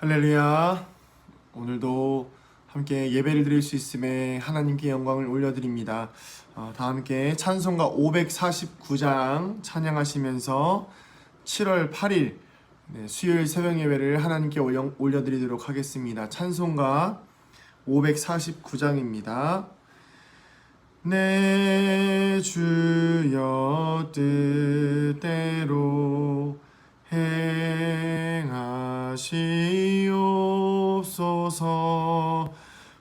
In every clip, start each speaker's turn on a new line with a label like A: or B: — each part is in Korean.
A: 할렐루야. 오늘도 함께 예배를 드릴 수 있음에 하나님께 영광을 올려드립니다. 다 함께 찬송가 549장 찬양하시면서 7월 8일 수요일 새벽 예배를 하나님께 올려드리도록 하겠습니다. 찬송가 549장입니다. 내 주여 뜻대로 행하시옵소서.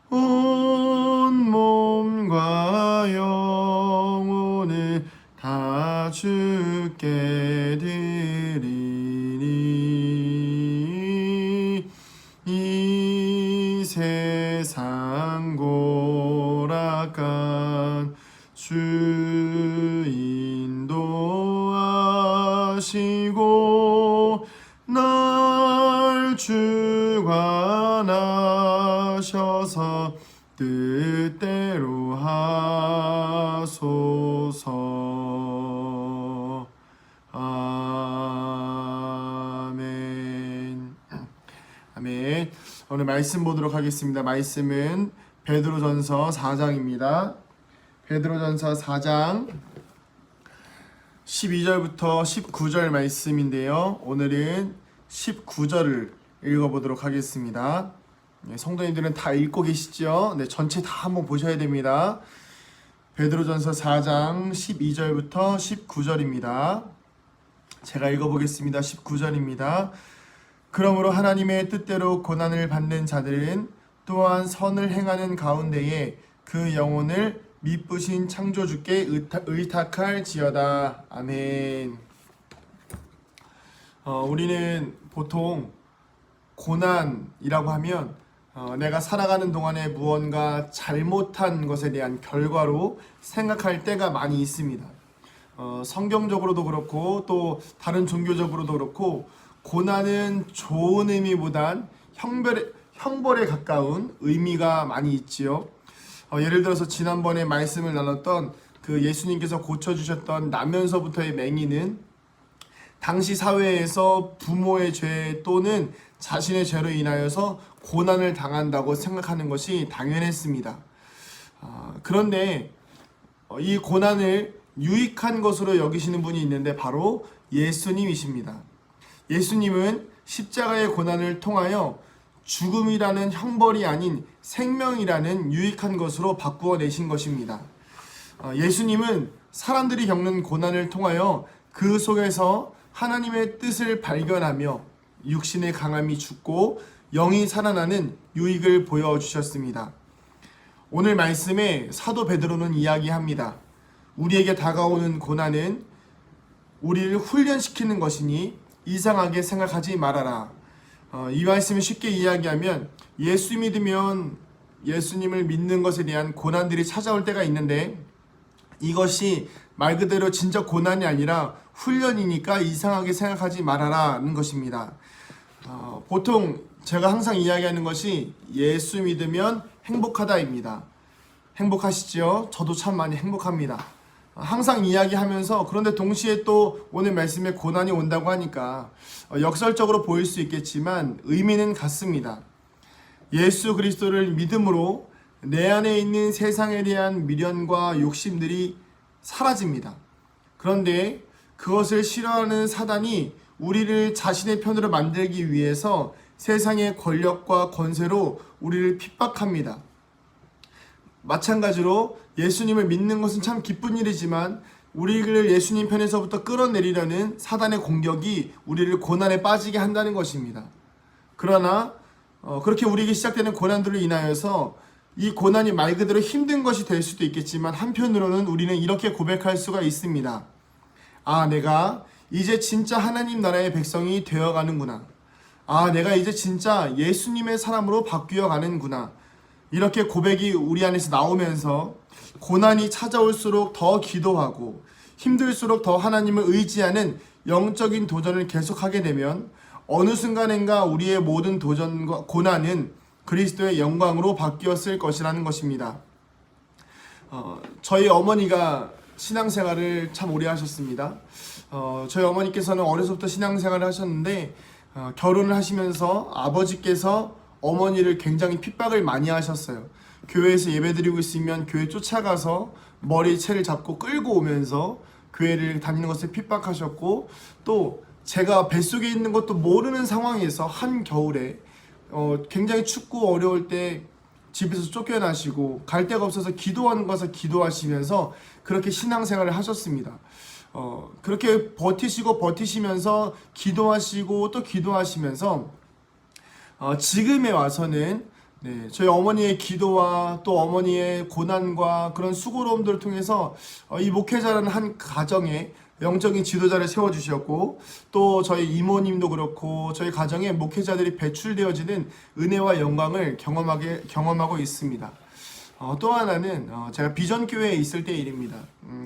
A: 온 몸과 영혼을 다 주께 드리니 이 세상 고락간 주 인도하시고 날 주관하셔서 뜻대로 하소서. 아멘. 아멘. 오늘 말씀 보도록 하겠습니다. 말씀은 베드로전서 4장입니다. 베드로전서 4장 12절부터 19절 말씀인데요. 오늘은 19절을 읽어보도록 하겠습니다. 성도님들은 다 읽고 계시죠? 전체 다 한번 보셔야 됩니다. 베드로전서 4장 12절부터 19절입니다. 제가 읽어보겠습니다. 19절입니다. 그러므로 하나님의 뜻대로 고난을 받는 자들은 또한 선을 행하는 가운데에 그 영혼을 미쁘신 창조주께 의탁할지어다. 아멘. 우리는 보통 고난이라고 하면 내가 살아가는 동안에 무언가 잘못한 것에 대한 결과로 생각할 때가 많이 있습니다. 성경적으로도 그렇고 또 다른 종교적으로도 그렇고 고난은 좋은 의미보단 형벌에 가까운 의미가 많이 있지요. 예를 들어서 지난번에 말씀을 나눴던 그 예수님께서 고쳐주셨던 나면서부터의 맹인은 당시 사회에서 부모의 죄 또는 자신의 죄로 인하여서 고난을 당한다고 생각하는 것이 당연했습니다. 그런데 이 고난을 유익한 것으로 여기시는 분이 있는데 바로 예수님이십니다. 예수님은 십자가의 고난을 통하여 죽음이라는 형벌이 아닌 생명이라는 유익한 것으로 바꾸어 내신 것입니다. 예수님은 사람들이 겪는 고난을 통하여 그 속에서 하나님의 뜻을 발견하며 육신의 강함이 죽고 영이 살아나는 유익을 보여주셨습니다. 오늘 말씀에 사도 베드로는 이야기합니다. 우리에게 다가오는 고난은 우리를 훈련시키는 것이니 이상하게 생각하지 말아라. 이 말씀을 쉽게 이야기하면 예수 믿으면 예수님을 믿는 것에 대한 고난들이 찾아올 때가 있는데 이것이 말 그대로 진짜 고난이 아니라 훈련이니까 이상하게 생각하지 말아라는 것입니다. 보통 제가 항상 이야기하는 것이 예수 믿으면 행복하다입니다. 행복하시죠? 저도 참 많이 행복합니다. 항상 이야기하면서 그런데 동시에 또 오늘 말씀에 고난이 온다고 하니까 역설적으로 보일 수 있겠지만 의미는 같습니다. 예수 그리스도를 믿음으로 내 안에 있는 세상에 대한 미련과 욕심들이 사라집니다. 그런데 그것을 싫어하는 사단이 우리를 자신의 편으로 만들기 위해서 세상의 권력과 권세로 우리를 핍박합니다. 마찬가지로 예수님을 믿는 것은 참 기쁜 일이지만 우리를 예수님 편에서부터 끌어내리려는 사단의 공격이 우리를 고난에 빠지게 한다는 것입니다. 그러나 그렇게 우리에게 시작되는 고난들로 인하여서 이 고난이 말 그대로 힘든 것이 될 수도 있겠지만 한편으로는 우리는 이렇게 고백할 수가 있습니다. 내가 이제 진짜 하나님 나라의 백성이 되어가는구나. 내가 이제 진짜 예수님의 사람으로 바뀌어 가는구나. 이렇게 고백이 우리 안에서 나오면서 고난이 찾아올수록 더 기도하고 힘들수록 더 하나님을 의지하는 영적인 도전을 계속하게 되면 어느 순간인가 우리의 모든 도전과 고난은 그리스도의 영광으로 바뀌었을 것이라는 것입니다. 저희 어머니가 신앙생활을 참 오래 하셨습니다. 저희 어머니께서는 어려서부터 신앙생활을 하셨는데 결혼을 하시면서 아버지께서 어머니를 굉장히 핍박을 많이 하셨어요. 교회에서 예배드리고 있으면 교회 쫓아가서 머리 채를 잡고 끌고 오면서 교회를 다니는 것을 핍박하셨고, 또 제가 뱃속에 있는 것도 모르는 상황에서 한겨울에 굉장히 춥고 어려울 때 집에서 쫓겨나시고 갈 데가 없어서 기도하는 것을 기도하시면서 그렇게 신앙생활을 하셨습니다. 그렇게 버티시면서 기도하시고 또 기도하시면서 지금에 와서는 저희 어머니의 기도와 또 어머니의 고난과 그런 수고로움들을 통해서 이 목회자라는 한 가정에 영적인 지도자를 세워주셨고, 또 저희 이모님도 그렇고 저희 가정에 목회자들이 배출되어지는 은혜와 영광을 경험하고 있습니다. 또 하나는 제가 비전교회에 있을 때 일입니다.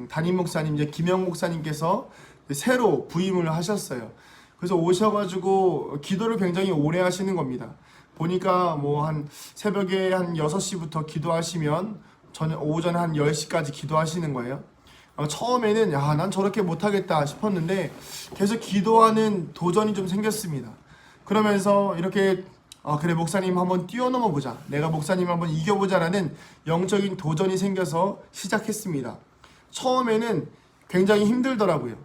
A: 담임 목사님, 이제 김영 목사님께서 새로 부임을 하셨어요. 그래서 오셔가지고 기도를 굉장히 오래 하시는 겁니다. 보니까 뭐 한 새벽에 한 6시부터 기도하시면 오전에 한 10시까지 기도하시는 거예요. 처음에는 난 저렇게 못하겠다 싶었는데 계속 기도하는 도전이 좀 생겼습니다. 그러면서 이렇게 그래, 목사님 한번 뛰어넘어 보자, 내가 목사님 한번 이겨보자라는 영적인 도전이 생겨서 시작했습니다. 처음에는 굉장히 힘들더라고요.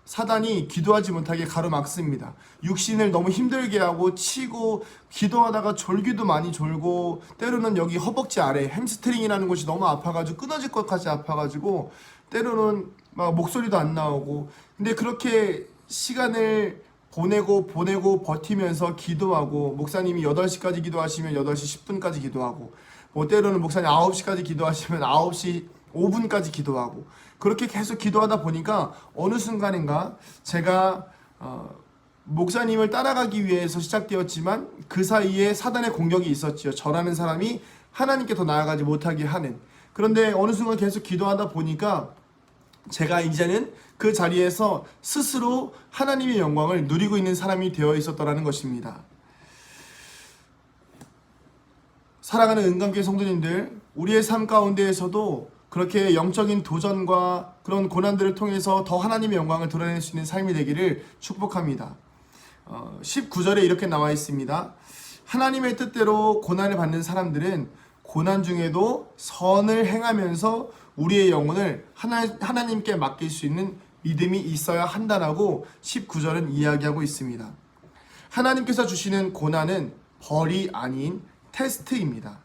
A: 사단이 기도하지 못하게 가로막습니다. 육신을 너무 힘들게 하고 치고, 기도하다가 졸기도 많이 졸고, 때로는 여기 허벅지 아래 햄스트링이라는 곳이 너무 아파가지고 끊어질 것까지 아파가지고 때로는 막 목소리도 안 나오고. 근데 그렇게 시간을 보내고 버티면서 기도하고, 목사님이 8시까지 기도하시면 8시 10분까지 기도하고, 뭐 때로는 목사님 9시까지 기도하시면 9시 5분까지 기도하고, 그렇게 계속 기도하다 보니까 어느 순간인가 제가 목사님을 따라가기 위해서 시작되었지만 그 사이에 사단의 공격이 있었지요. 저라는 사람이 하나님께 더 나아가지 못하게 하는. 그런데 어느 순간 계속 기도하다 보니까 제가 이제는 그 자리에서 스스로 하나님의 영광을 누리고 있는 사람이 되어 있었더라는 것입니다. 사랑하는 은강교회 성도님들, 우리의 삶 가운데에서도 그렇게 영적인 도전과 그런 고난들을 통해서 더 하나님의 영광을 드러낼 수 있는 삶이 되기를 축복합니다. 19절에 이렇게 나와 있습니다. 하나님의 뜻대로 고난을 받는 사람들은 고난 중에도 선을 행하면서 우리의 영혼을 하나님께 맡길 수 있는 믿음이 있어야 한다라고 19절은 이야기하고 있습니다. 하나님께서 주시는 고난은 벌이 아닌 테스트입니다.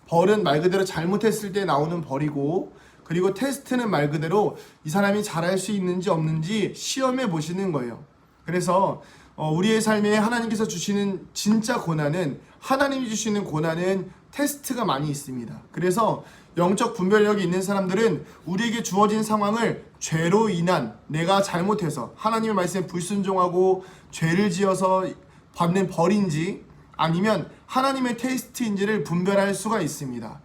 A: 벌은 말 그대로 잘못했을 때 나오는 벌이고, 그리고 테스트는 말 그대로 이 사람이 잘할 수 있는지 없는지 시험해 보시는 거예요. 그래서 우리의 삶에 하나님께서 주시는 진짜 고난은, 하나님이 주시는 고난은 테스트가 많이 있습니다. 그래서 영적 분별력이 있는 사람들은 우리에게 주어진 상황을 죄로 인한, 내가 잘못해서 하나님의 말씀에 불순종하고 죄를 지어서 받는 벌인지 아니면 하나님의 테스트인지를 분별할 수가 있습니다.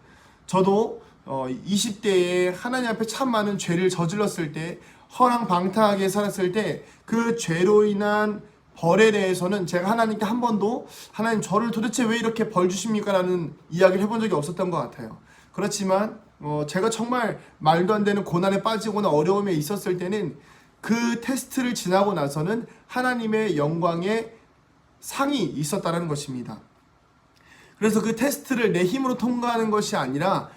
A: 저도 20대에 하나님 앞에 참 많은 죄를 저질렀을 때, 허랑방탕하게 살았을 때 그 죄로 인한 벌에 대해서는 제가 하나님께 한 번도 하나님 저를 도대체 왜 이렇게 벌 주십니까? 라는 이야기를 해본 적이 없었던 것 같아요. 그렇지만 제가 정말 말도 안 되는 고난에 빠지거나 어려움에 있었을 때는 그 테스트를 지나고 나서는 하나님의 영광의 상이 있었다는 것입니다. 그래서 그 테스트를 내 힘으로 통과하는 것이 아니라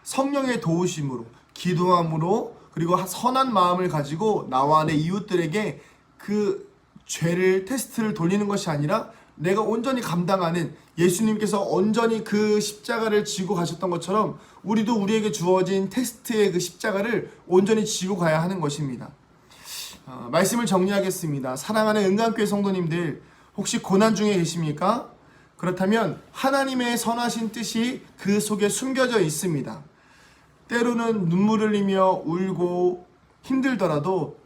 A: 성령의 도우심으로, 기도함으로, 그리고 선한 마음을 가지고 나와 내 이웃들에게 그 죄를, 테스트를 돌리는 것이 아니라 내가 온전히 감당하는, 예수님께서 온전히 그 십자가를 지고 가셨던 것처럼 우리도 우리에게 주어진 테스트의 그 십자가를 온전히 지고 가야 하는 것입니다. 말씀을 정리하겠습니다. 사랑하는 은강교회 성도님들, 혹시 고난 중에 계십니까? 그렇다면 하나님의 선하신 뜻이 그 속에 숨겨져 있습니다. 때로는 눈물을 흘리며 울고 힘들더라도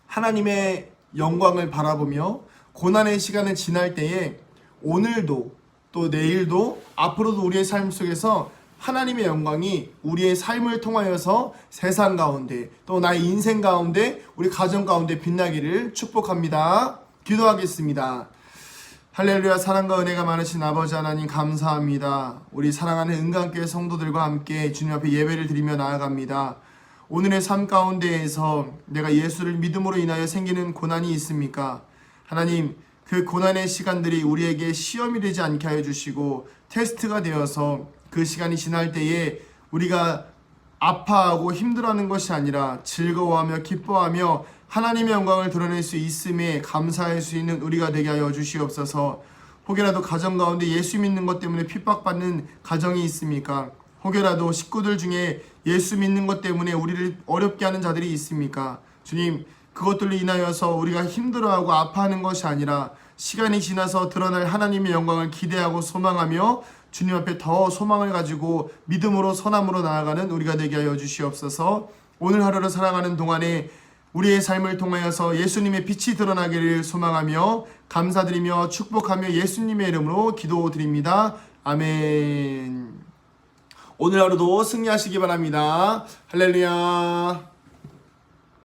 A: 하나님의 영광을 바라보며 고난의 시간을 지날 때에 오늘도 또 내일도 앞으로도 우리의 삶 속에서 하나님의 영광이 우리의 삶을 통하여서 세상 가운데 또 나의 인생 가운데 우리 가정 가운데 빛나기를 축복합니다. 기도하겠습니다. 할렐루야. 사랑과 은혜가 많으신 아버지 하나님 감사합니다. 우리 사랑하는 은강교회 성도들과 함께 주님 앞에 예배를 드리며 나아갑니다. 오늘의 삶 가운데에서 내가 예수를 믿음으로 인하여 생기는 고난이 있습니까? 하나님, 그 고난의 시간들이 우리에게 시험이 되지 않게 하여 주시고 테스트가 되어서 그 시간이 지날 때에 우리가 아파하고 힘들어하는 것이 아니라 즐거워하며 기뻐하며 하나님의 영광을 드러낼 수 있음에 감사할 수 있는 우리가 되게 하여 주시옵소서. 혹여라도 가정 가운데 예수 믿는 것 때문에 핍박받는 가정이 있습니까? 혹여라도 식구들 중에 예수 믿는 것 때문에 우리를 어렵게 하는 자들이 있습니까? 주님, 그것들로 인하여서 우리가 힘들어하고 아파하는 것이 아니라 시간이 지나서 드러날 하나님의 영광을 기대하고 소망하며 주님 앞에 더 소망을 가지고 믿음으로 선함으로 나아가는 우리가 되게 하여 주시옵소서. 오늘 하루를 살아가는 동안에 우리의 삶을 통하여서 예수님의 빛이 드러나기를 소망하며 감사드리며 축복하며 예수님의 이름으로 기도드립니다. 아멘. 오늘 하루도 승리하시기 바랍니다. 할렐루야.